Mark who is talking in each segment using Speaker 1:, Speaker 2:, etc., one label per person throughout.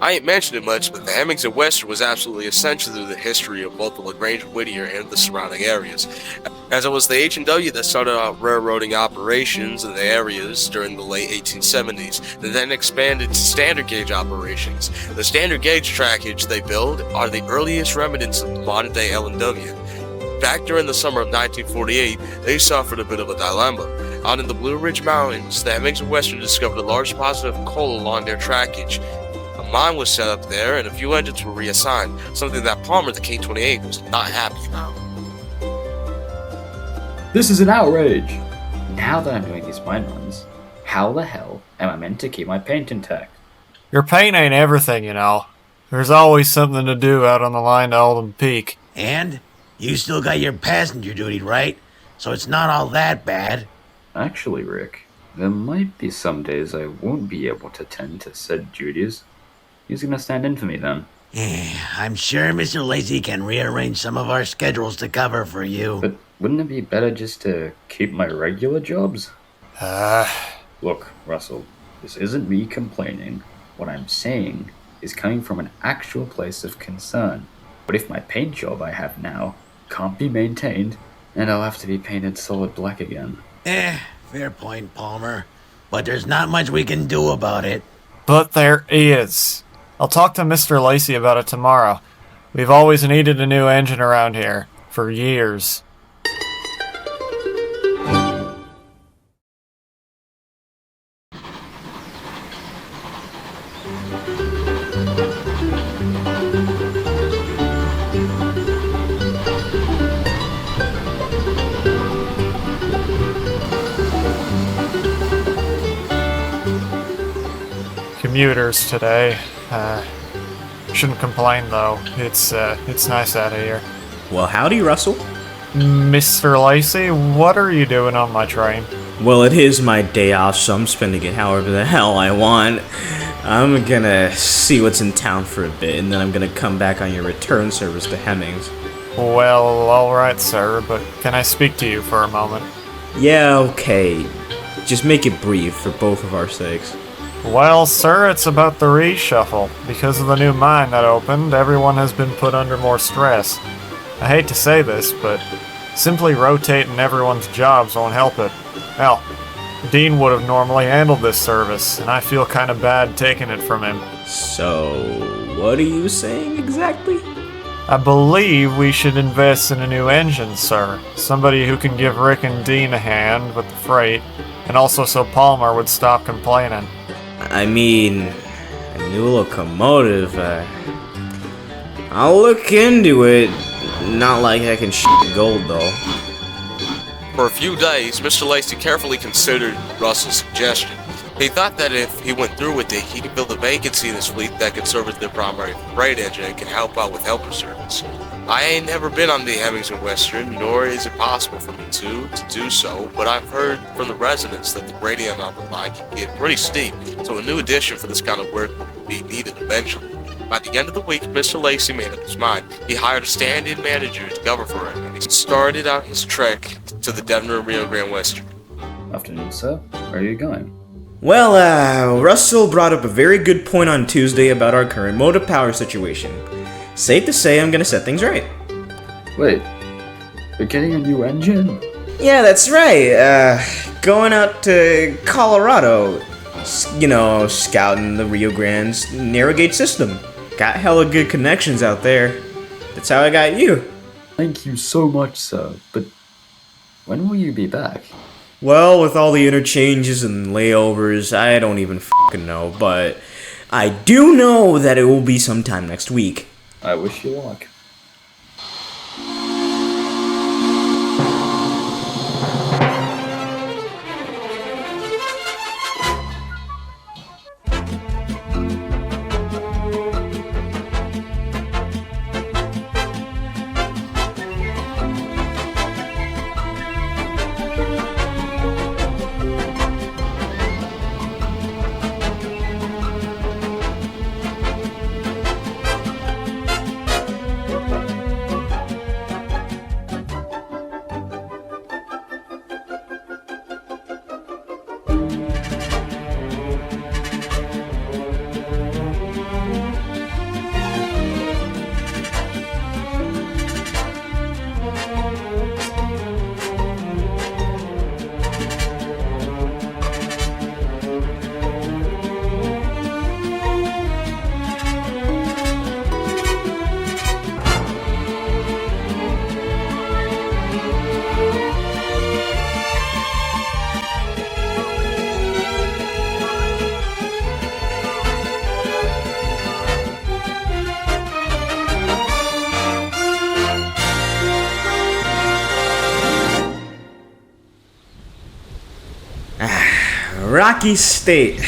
Speaker 1: I ain't mentioned it much, but the Hemmings and Western was absolutely essential to the history of both the LaGrange and Whittier and the surrounding areas, as it was the H&W that started out railroading operations in the areas during the late 1870s, that then expanded to standard gauge operations. The standard gauge trackage they build are the earliest remnants of modern-day L&W. Back during the summer of 1948, they suffered a bit of a dilemma. Out in the Blue Ridge Mountains, the Hemmings and Western discovered a large deposit of coal along their trackage. A mine was set up there, and a few engines were reassigned, something that Palmer, the K-28, was not happy about.
Speaker 2: This is an outrage! Now that I'm doing these mine runs, how the hell am I meant to keep my paint intact?
Speaker 3: Your paint ain't everything, you know. There's always something to do out on the line to Alden Peak.
Speaker 4: And? You still got your passenger duty, right? So it's not all that bad.
Speaker 2: Actually, Rick, there might be some days I won't be able to tend to said duties. Who's gonna stand in for me then?
Speaker 4: I'm sure Mr. Lacey can rearrange some of our schedules to cover for you.
Speaker 2: But wouldn't it be better just to keep my regular jobs? Look, Russell, this isn't me complaining. What I'm saying is coming from an actual place of concern. What if my paint job I have now can't be maintained, and I'll have to be painted solid black again?
Speaker 4: Fair point, Palmer. But there's not much we can do about it.
Speaker 3: But there is. I'll talk to Mr. Lacey about it tomorrow. We've always needed a new engine around here. For years. Commuters today. Shouldn't complain though. It's nice out of here.
Speaker 5: Well, howdy, Russell.
Speaker 3: Mr. Lacey, what are you doing on my train?
Speaker 5: Well, it is my day off, so I'm spending it however the hell I want. I'm gonna see what's in town for a bit, and then I'm gonna come back on your return service to Hemmings.
Speaker 3: Well, alright, sir, but can I speak to you for a moment?
Speaker 5: Yeah, okay. Just make it brief for both of our sakes.
Speaker 3: Well, sir, it's about the reshuffle. Because of the new mine that opened, everyone has been put under more stress. I hate to say this, but simply rotating everyone's jobs won't help it. Hell, Dean would have normally handled this service, and I feel kind of bad taking it from him.
Speaker 5: So, what are you saying exactly?
Speaker 3: I believe we should invest in a new engine, sir. Somebody who can give Rick and Dean a hand with the freight, and also so Palmer would stop complaining.
Speaker 5: I mean, a new locomotive, I'll look into it. Not like I can gold, though.
Speaker 1: For a few days, Mr. Lacey carefully considered Russell's suggestion. He thought that if he went through with it, he could fill a vacancy in his fleet that could serve as their primary freight engine and can help out with helper service. I ain't never been on the Hemmings and Western, nor is it possible for me to do so, but I've heard from the residents that the gradient on the line can get pretty steep, so a new addition for this kind of work will be needed eventually. By the end of the week, Mr. Lacey made up his mind. He hired a stand-in manager to cover for him, and he started out his trek to the Denver and Rio Grande Western.
Speaker 2: Afternoon, sir. Where are you going?
Speaker 5: Well, Russell brought up a very good point on Tuesday about our current motive power situation. Safe to say I'm gonna set things right.
Speaker 2: Wait, you're getting a new engine?
Speaker 5: Yeah, that's right. Going out to Colorado. You know, scouting the Rio Grande's narrow gauge system. Got hella good connections out there. That's how I got you.
Speaker 2: Thank you so much, sir. But when will you be back?
Speaker 5: Well, with all the interchanges and layovers, I don't even fucking know. But I do know that it will be sometime next week.
Speaker 2: I wish you luck.
Speaker 5: Rocky State.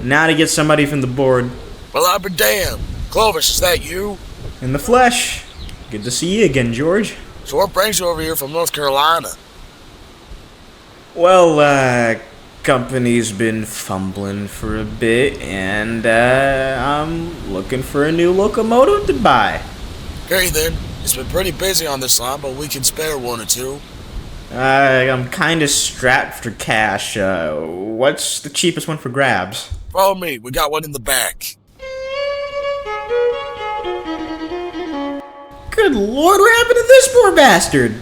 Speaker 5: Now to get somebody from the board.
Speaker 6: Well, I'll be damned. Clovis, is that you?
Speaker 5: In the flesh. Good to see you again, George.
Speaker 6: So what brings you over here from North Carolina?
Speaker 5: Well, company's been fumbling for a bit, and I'm looking for a new locomotive to buy.
Speaker 6: Okay then, it's been pretty busy on this line, but we can spare one or two.
Speaker 5: I'm kinda strapped for cash. What's the cheapest one for grabs?
Speaker 6: Follow me, we got one in the back.
Speaker 5: Good lord, what happened to this poor bastard?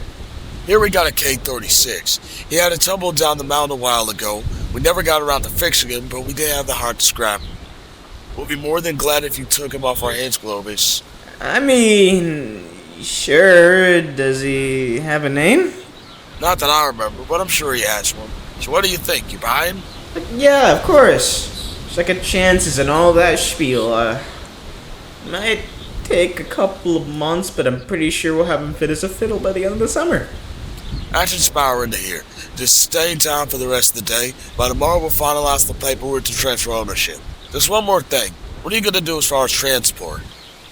Speaker 6: Here we got a K-36. He had a tumble down the mountain a while ago. We never got around to fixing him, but we didn't have the heart to scrap him. We'll be more than glad if you took him off our hands, Clovis.
Speaker 5: I mean, sure, does he have a name?
Speaker 6: Not that I remember, but I'm sure he has one. So what do you think, you buying?
Speaker 5: Yeah, of course. Second chances and all that spiel. Might take a couple of months, but I'm pretty sure we'll have him fit as a fiddle by the end of the summer.
Speaker 6: I should spiral into here. Just stay in town for the rest of the day. By tomorrow we'll finalize the paperwork to transfer ownership. Just one more thing. What are you gonna do as far as transport?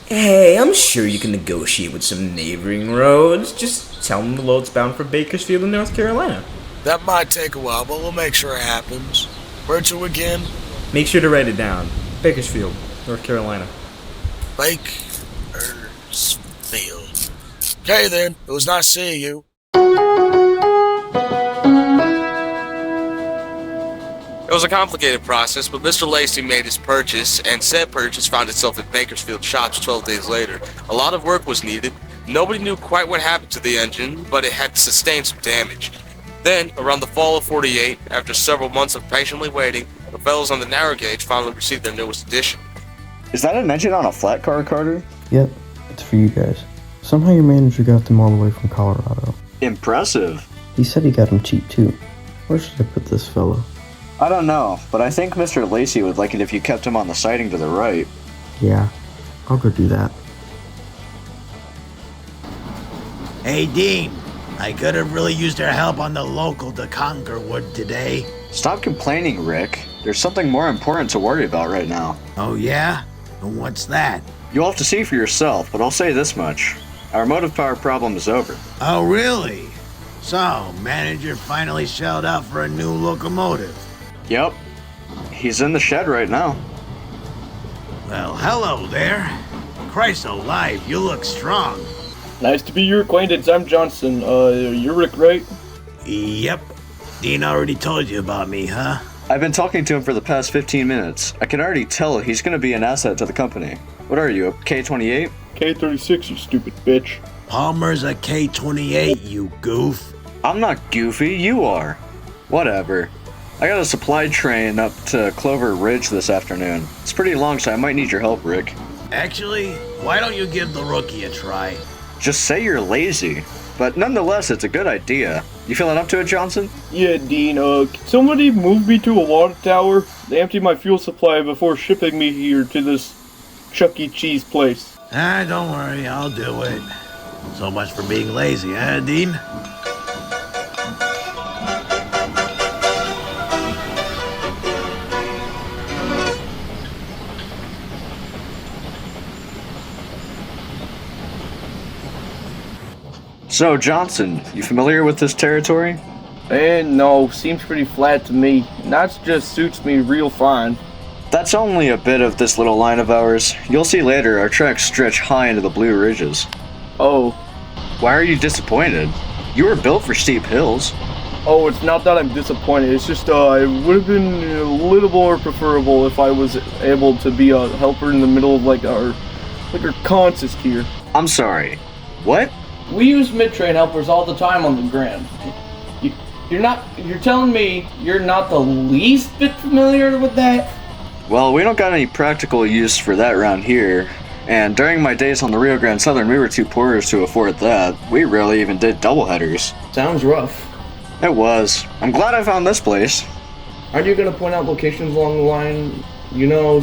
Speaker 5: Hey, I'm sure you can negotiate with some neighboring roads. Just tell them the load's bound for Bakersfield in North Carolina.
Speaker 6: That might take a while, but we'll make sure it happens. Where to again?
Speaker 5: Make sure to write it down. Bakersfield, North Carolina.
Speaker 6: Bakersfield. Okay then, it was nice seeing you.
Speaker 1: It was a complicated process, but Mr. Lacey made his purchase, and said purchase found itself at Bakersfield shops 12 days later. A lot of work was needed. Nobody knew quite what happened to the engine, but it had sustained some damage. Then, around the fall of '48, after several months of patiently waiting, the fellows on the narrow gauge finally received their newest edition.
Speaker 7: Is that an engine on a flat car, Carter?
Speaker 8: Yep, it's for you guys. Somehow your manager got them all the way from Colorado.
Speaker 7: Impressive.
Speaker 8: He said he got them cheap too. Where should I put this fellow?
Speaker 7: I don't know, but I think Mr. Lacey would like it if you kept him on the siding to the right.
Speaker 8: Yeah, I'll go do that.
Speaker 4: Hey, Dean. I could have really used your help on the local to Conquerwood today.
Speaker 7: Stop complaining, Rick. There's something more important to worry about right now.
Speaker 4: Oh, yeah? And what's that?
Speaker 7: You'll have to see for yourself, but I'll say this much. Our motive power problem is over.
Speaker 4: Oh, really? So, manager finally shelled out for a new locomotive.
Speaker 7: Yep. He's in the shed right now.
Speaker 4: Well, hello there. Christ alive, you look strong.
Speaker 9: Nice to be your acquaintance. I'm Johnson. You're Rick, right?
Speaker 4: Yep. Dean already told you about me, huh?
Speaker 7: I've been talking to him for the past 15 minutes. I can already tell he's gonna be an asset to the company. What are you, a K-28?
Speaker 9: K-36, you stupid bitch.
Speaker 4: Palmer's a K-28, you goof.
Speaker 7: I'm not goofy, you are. Whatever. I got a supply train up to Clover Ridge this afternoon. It's pretty long, so I might need your help, Rick.
Speaker 4: Actually, why don't you give the rookie a try?
Speaker 7: Just say you're lazy. But nonetheless, it's a good idea. You feeling up to it, Johnson?
Speaker 9: Yeah, Dean, can somebody move me to a water tower? They emptied my fuel supply before shipping me here to this Chuck E. Cheese place.
Speaker 4: Don't worry, I'll do it. So much for being lazy, huh, Dean?
Speaker 7: So, Johnson, you familiar with this territory?
Speaker 9: No, seems pretty flat to me. And that just suits me real fine.
Speaker 7: That's only a bit of this little line of ours. You'll see later, our tracks stretch high into the Blue Ridges.
Speaker 9: Oh.
Speaker 7: Why are you disappointed? You were built for steep hills.
Speaker 9: Oh, it's not that I'm disappointed. It's just, it would have been a little more preferable if I was able to be a helper in the middle of, our consist here.
Speaker 7: I'm sorry. What?
Speaker 10: We use mid-train helpers all the time on the Grand. You're telling me you're not the least bit familiar with that?
Speaker 7: Well, we don't got any practical use for that around here. And during my days on the Rio Grande Southern, we were too poor to afford that. We rarely even did doubleheaders.
Speaker 10: Sounds rough.
Speaker 7: It was. I'm glad I found this place.
Speaker 10: Aren't you gonna point out locations along the line,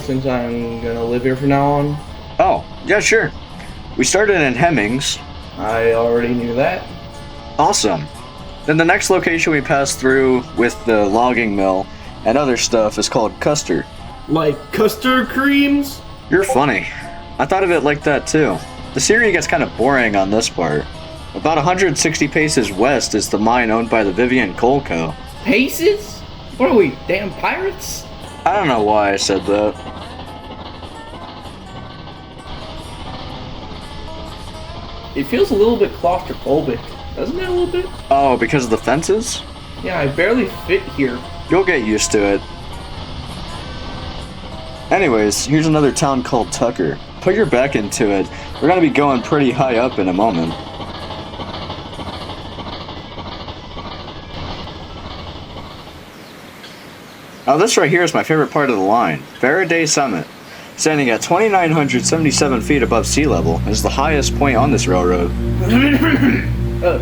Speaker 10: since I'm gonna live here from now on?
Speaker 7: Oh, yeah, sure. We started in Hemmings.
Speaker 10: I already knew that.
Speaker 7: Awesome. Then the next location we passed through with the logging mill and other stuff is called custard.
Speaker 10: Like custard creams?
Speaker 7: You're funny. I thought of it like that too. The Syria gets kind of boring on this part. About 160 paces west is the mine owned by the Vivian Coal Co.
Speaker 10: Paces? What are we, damn pirates?
Speaker 7: I don't know why I said that.
Speaker 10: It feels a little bit claustrophobic, doesn't it a little bit?
Speaker 7: Oh, because of the fences?
Speaker 10: Yeah, I barely fit here.
Speaker 7: You'll get used to it. Anyways, here's another town called Tucker. Put your back into it. We're gonna be going pretty high up in a moment. Now this right here is my favorite part of the line, Faraday Summit. Standing at 2,977 feet above sea level, is the highest point on this railroad.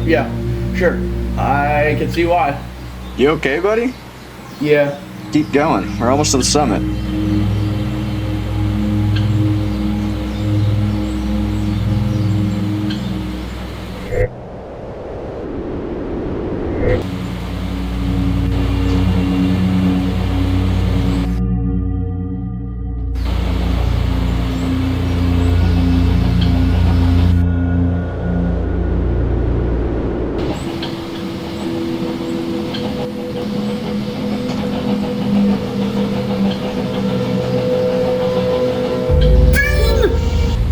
Speaker 10: Yeah, sure. I can see why.
Speaker 7: You okay, buddy?
Speaker 10: Yeah.
Speaker 7: Keep going, we're almost to the summit.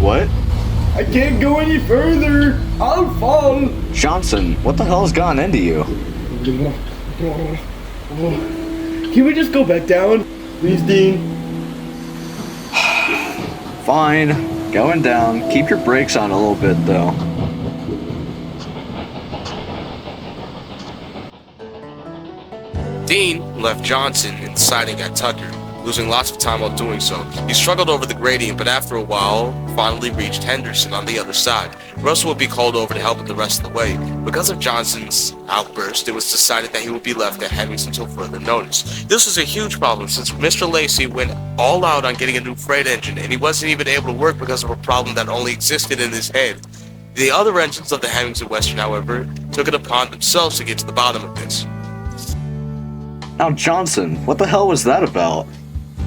Speaker 7: What?
Speaker 10: I can't go any further. I'll fall.
Speaker 7: Johnson, what the hell has gone into you?
Speaker 10: Can we just go back down? Please, Dean.
Speaker 7: Fine, going down. Keep your brakes on a little bit though.
Speaker 1: Dean left Johnson in siding at Tucker, losing lots of time while doing so. He struggled over the gradient, but after a while, finally reached Henderson on the other side. Russell would be called over to help him the rest of the way. Because of Johnson's outburst, it was decided that he would be left at Hemmings until further notice. This was a huge problem since Mr. Lacey went all out on getting a new freight engine, and he wasn't even able to work because of a problem that only existed in his head. The other engines of the Hemmings and Western, however, took it upon themselves to get to the bottom of this.
Speaker 7: Now Johnson, what the hell was that about?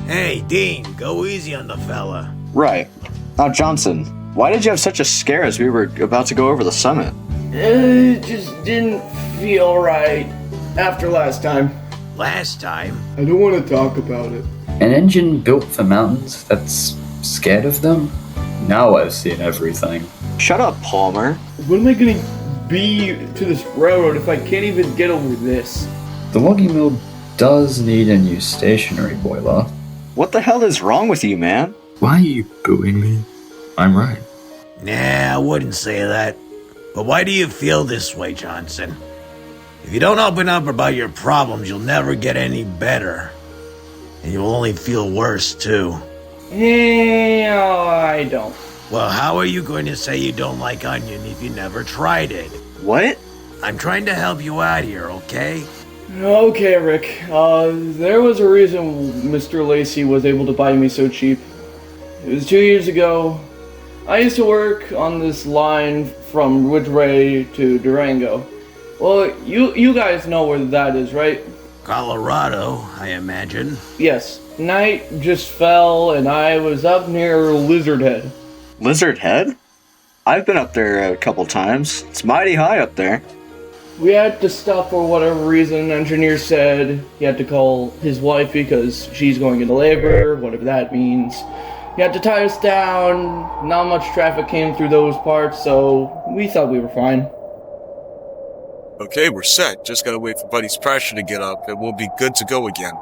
Speaker 4: Hey, Dean, go easy on the fella.
Speaker 7: Right. Now Johnson, why did you have such a scare as we were about to go over the summit?
Speaker 10: It just didn't feel right after last time.
Speaker 4: Last time?
Speaker 10: I don't want to talk about it.
Speaker 2: An engine built for mountains that's scared of them? Now I've seen everything.
Speaker 7: Shut up, Palmer.
Speaker 10: What am I gonna be to this railroad if I can't even get over this?
Speaker 2: The logging mill does need a new stationary boiler.
Speaker 7: What the hell is wrong with you, man?
Speaker 8: Why are you booing me? I'm right.
Speaker 4: Nah, I wouldn't say that. But why do you feel this way, Johnson? If you don't open up about your problems, you'll never get any better. And you'll only feel worse, too.
Speaker 10: Yeah, I don't.
Speaker 4: Well, how are you going to say you don't like onion if you never tried it?
Speaker 7: What?
Speaker 4: I'm trying to help you out here, okay?
Speaker 10: Okay, Rick. There was a reason Mr. Lacey was able to buy me so cheap. It was 2 years ago. I used to work on this line from Ridgeway to Durango. Well, you guys know where that is, right?
Speaker 4: Colorado, I imagine.
Speaker 10: Yes. Night just fell and I was up near Lizard Head.
Speaker 7: Lizard Head? I've been up there a couple times. It's mighty high up there.
Speaker 10: We had to stop for whatever reason. Engineer said he had to call his wife because she's going into labor, whatever that means. He had to tie us down. Not much traffic came through those parts, so we thought we were fine.
Speaker 6: Okay, we're set. Just gotta wait for Buddy's pressure to get up, and we'll be good to go again.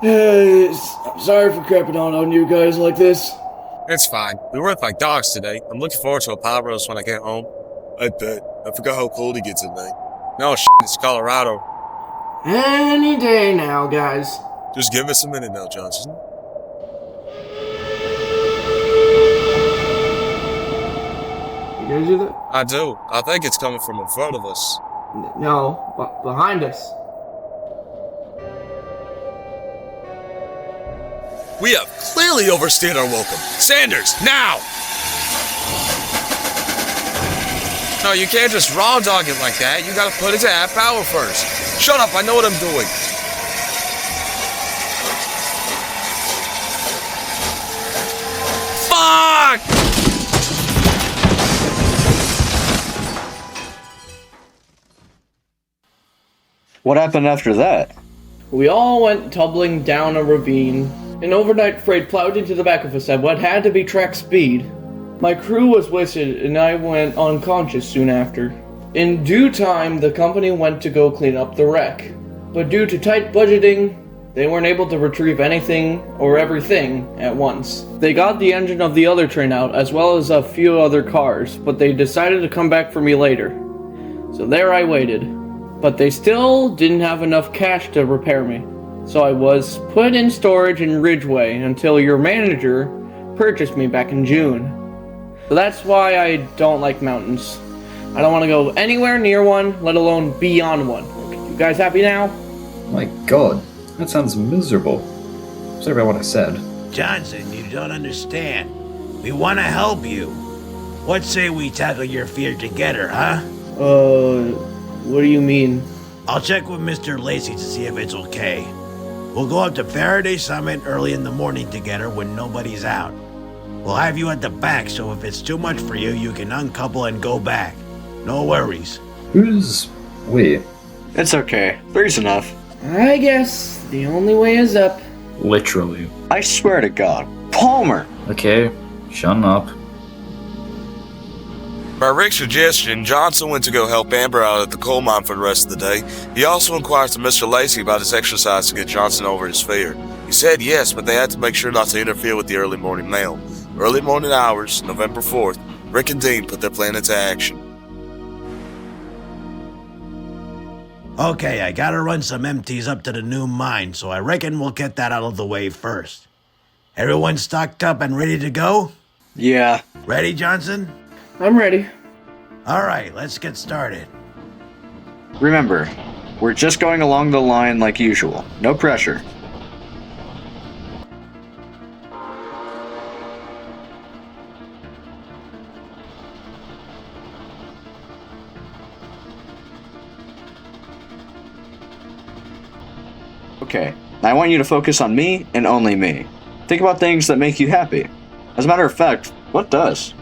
Speaker 10: I'm sorry for crapping on you guys like this.
Speaker 6: It's fine. We worked like dogs today. I'm looking forward to a pot roast when I get home. I bet. I forgot how cold it gets at night. No, it's Colorado.
Speaker 10: Any day now, guys.
Speaker 6: Just give us a minute now, Johnson.
Speaker 10: You guys hear that?
Speaker 6: I do. I think it's coming from in front of us.
Speaker 10: No, behind us.
Speaker 6: We have clearly overstayed our welcome. Sanders, now! No, you can't just raw dog it like that. You gotta put it to half power first. Shut up, I know what I'm doing.
Speaker 7: What happened after that?
Speaker 10: We all went tumbling down a ravine. An overnight freight plowed into the back of us at what had to be track speed. My crew was wasted and I went unconscious soon after. In due time, the company went to go clean up the wreck. But due to tight budgeting, they weren't able to retrieve anything or everything at once. They got the engine of the other train out as well as a few other cars, but they decided to come back for me later. So there I waited. But they still didn't have enough cash to repair me. So I was put in storage in Ridgeway until your manager purchased me back in June. So that's why I don't like mountains. I don't want to go anywhere near one, let alone be on one. You guys happy now?
Speaker 2: My god, that sounds miserable. Sorry about what I said.
Speaker 4: Johnson, you don't understand. We want to help you. What say we tackle your fear together, huh?
Speaker 10: What do you mean?
Speaker 4: I'll check with Mr. Lacey to see if it's okay. We'll go up to Faraday Summit early in the morning together when nobody's out. We'll have you at the back, so if it's too much for you, you can uncouple and go back. No worries.
Speaker 2: Who's we?
Speaker 7: It's okay. Three's enough.
Speaker 10: I guess the only way is up.
Speaker 2: Literally.
Speaker 7: I swear to God. Palmer!
Speaker 2: Okay, shut up.
Speaker 6: By Rick's suggestion, Johnson went to go help Amber out at the coal mine for the rest of the day. He also inquired to Mr. Lacey about his exercise to get Johnson over his fear. He said yes, but they had to make sure not to interfere with the early morning mail. Early morning hours, November 4th, Rick and Dean put their plan into action.
Speaker 4: Okay, I gotta run some empties up to the new mine, so I reckon we'll get that out of the way first. Everyone stocked up and ready to go?
Speaker 7: Yeah.
Speaker 4: Ready, Johnson?
Speaker 10: I'm ready.
Speaker 4: Alright, let's get started.
Speaker 7: Remember, we're just going along the line like usual. No pressure. Okay, now I want you to focus on me and only me. Think about things that make you happy. As a matter of fact, what does?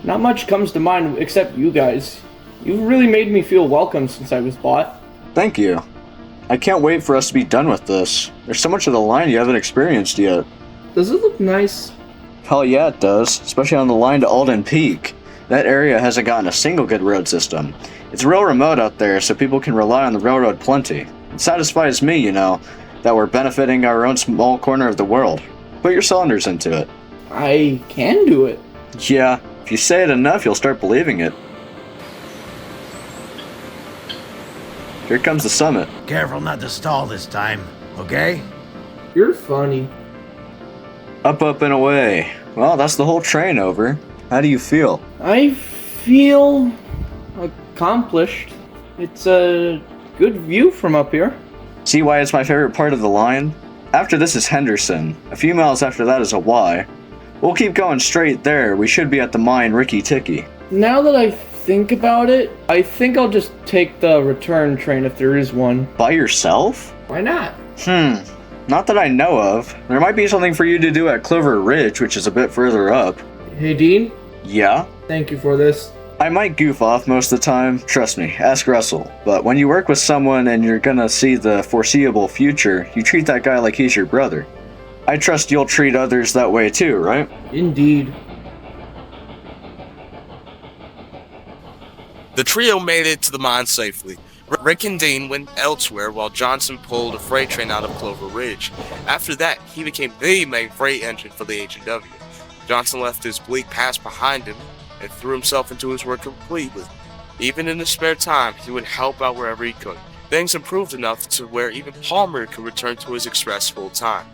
Speaker 10: Not much comes to mind except you guys. You've really made me feel welcome since I was bought.
Speaker 7: Thank you. I can't wait for us to be done with this. There's so much of the line you haven't experienced yet.
Speaker 10: Does it look nice?
Speaker 7: Hell yeah, it does, especially on the line to Alden Peak. That area hasn't gotten a single good road system. It's real remote out there, so people can rely on the railroad plenty. It satisfies me, you know, that we're benefiting our own small corner of the world. Put your cylinders into it.
Speaker 10: I can do it.
Speaker 7: Yeah, if you say it enough, you'll start believing it. Here comes the summit.
Speaker 4: Careful not to stall this time, okay?
Speaker 10: You're funny.
Speaker 7: Up, up, and away. Well, that's the whole train over. How do you feel?
Speaker 10: I feel accomplished. It's a good view from up here.
Speaker 7: See why it's my favorite part of the line? After this is Henderson. A few miles after that is a Y. We'll keep going straight there. We should be at the mine Ricky Ticky.
Speaker 10: Now that I think about it, I think I'll just take the return train if there is one.
Speaker 7: By yourself?
Speaker 10: Why not?
Speaker 7: Not that I know of. There might be something for you to do at Clover Ridge, which is a bit further up.
Speaker 10: Hey, Dean?
Speaker 7: Yeah?
Speaker 10: Thank you for this.
Speaker 7: I might goof off most of the time, trust me, ask Russell. But when you work with someone and you're gonna see the foreseeable future, you treat that guy like he's your brother. I trust you'll treat others that way too, right?
Speaker 10: Indeed.
Speaker 1: The trio made it to the mine safely. Rick and Dean went elsewhere while Johnson pulled a freight train out of Clover Ridge. After that, he became the main freight engine for the H&W. Johnson left his bleak past behind him and threw himself into his work completely. Even in his spare time, he would help out wherever he could. Things improved enough to where even Palmer could return to his express full time.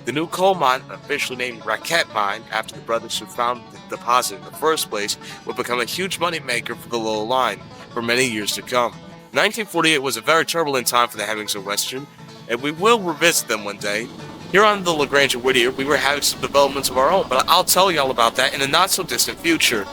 Speaker 1: The new coal mine, officially named Raquette Mine after the brothers who founded the deposit in the first place, would become a huge moneymaker for the Little Line for many years to come. 1948 was a very turbulent time for the Hemmings of Western, and we will revisit them one day. Here on the LaGrange and Whittier, we were having some developments of our own, but I'll tell y'all about that in a not-so-distant future.